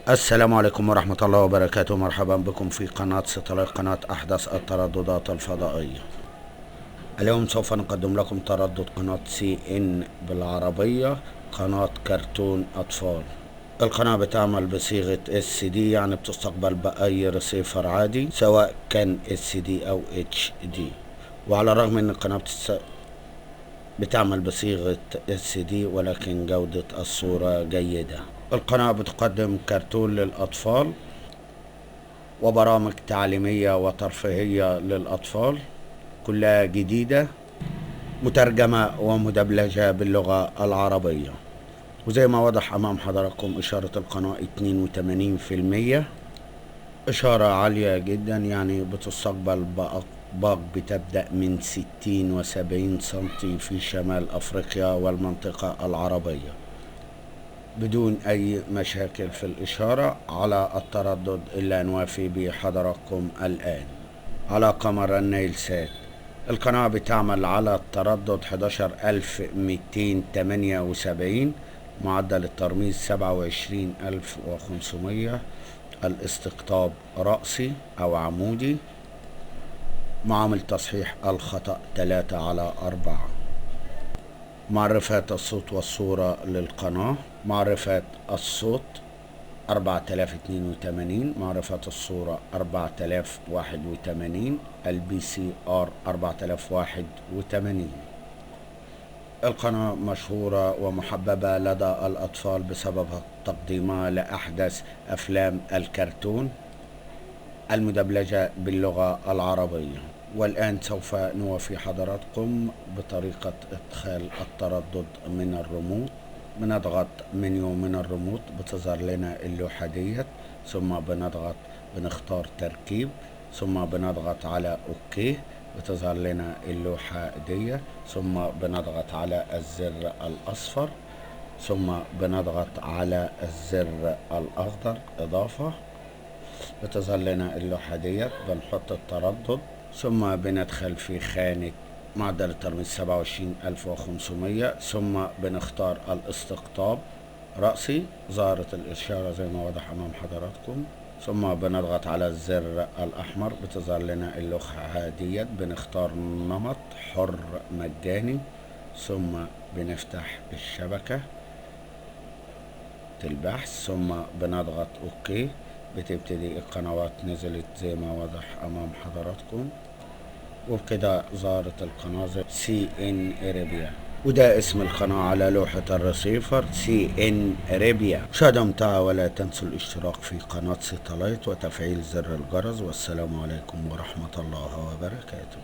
السلام عليكم ورحمة الله وبركاته. مرحبا بكم في قناة ستلايت، قناة أحدث الترددات الفضائية. اليوم سوف نقدم لكم تردد قناة CNN بالعربية، قناة كرتون أطفال. القناة بتعمل بصيغة SD، يعني بتستقبل بأي رسيفر عادي سواء كان SD أو HD. وعلى الرغم أن القناة بتعمل بصيغة SD ولكن جودة الصورة جيدة. القناة بتقدم كرتون للأطفال وبرامج تعليمية وترفيهية للأطفال، كلها جديدة مترجمة ومدبلجة باللغة العربية. وزي ما وضح أمام حضراتكم إشارة القناة 82%، إشارة عالية جدا، يعني بتستقبل بأطباق بتبدأ من 60 و70 سنتي في شمال أفريقيا والمنطقة العربية بدون أي مشاكل في الإشارة على التردد اللي نوافي به حضراتكم الآن على قمر النيل سات. القناة بتعمل على التردد 11278، معدل الترميز 27500، الاستقطاب رأسي أو عمودي، معامل تصحيح الخطأ 3/4. معرفات الصوت والصورة للقناة: معرفات الصوت 4082، معرفات الصورة 4081، الBCR 4081. القناة مشهورة ومحببة لدى الأطفال بسبب تقديمها لأحدث أفلام الكرتون المدبلجة باللغة العربية. والآن سوف نوافي حضراتكم بطريقة إدخال التردد من الريموت. بنضغط منيو من الريموت، بتظهر لنا اللوحة ديت، ثم بنختار تركيب، ثم بنضغط على اوكي، بتظهر لنا اللوحة ديت، ثم بنضغط على الزر الأصفر، ثم بنضغط على الزر الأخضر إضافة، بتظهر لنا اللوحة ديت. بنحط التردد، ثم بندخل في خانة معدل الترميز 27500، ثم بنختار الاستقطاب رأسي، ظهرت الإشارة زي ما واضح أمام حضراتكم، ثم بنضغط على الزر الأحمر، بتظهر لنا اللوحة ديت. بنختار نمط حر مجاني، ثم بنفتح الشبكة البحث، ثم بنضغط اوكي. بتبتدي القنوات نزلت زي ما واضح امام حضراتكم، وبكده ظهرت القناة CNN Arabia، وده اسم القناة على لوحة الرسيفر CNN Arabia. مشاهدة ممتعة، ولا تنسوا الاشتراك في قناة ستلايت وتفعيل زر الجرس. والسلام عليكم ورحمة الله وبركاته.